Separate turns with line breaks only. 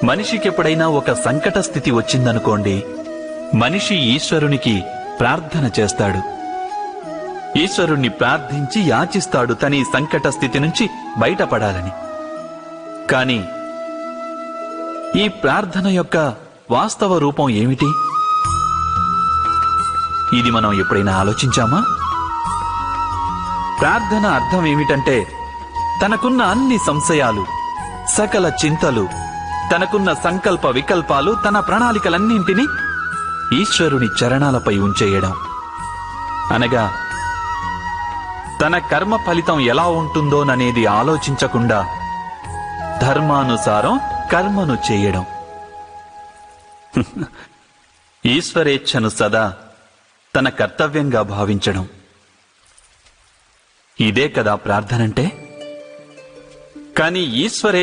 మనిషికెప్పుడైనా ఒక సంకట స్థితి వచ్చిందనుకోండి, మనిషి ఈశ్వరునికి ప్రార్థన చేస్తాడు. ఈశ్వరుణ్ణి ప్రార్థించి యాచిస్తాడు తన ఈ సంకట స్థితి నుంచి బయటపడాలని. కాని ఈ ప్రార్థన యొక్క వాస్తవ రూపం ఏమిటి? ఇది మనం ఎప్పుడైనా ఆలోచించామా? ప్రార్థన అర్థం ఏమిటంటే, తనకున్న అన్ని సంశయాలు, సకల చింతలు, తనకున్న సంకల్ప వికల్పాలు, తన ప్రణాళికలన్నింటినీ ఈశ్వరుని చరణాలపై ఉంచేయడం. అనగా తన కర్మ ఫలితం ఎలా ఉంటుందోననేది ఆలోచించకుండా ధర్మానుసారం కర్మను చేయడం. ఈశ్వరేచ్ఛను సదా తన కర్తవ్యంగా భావించడం. ఇదే కదా ప్రార్థనంటే. కాని ఈశ్వరే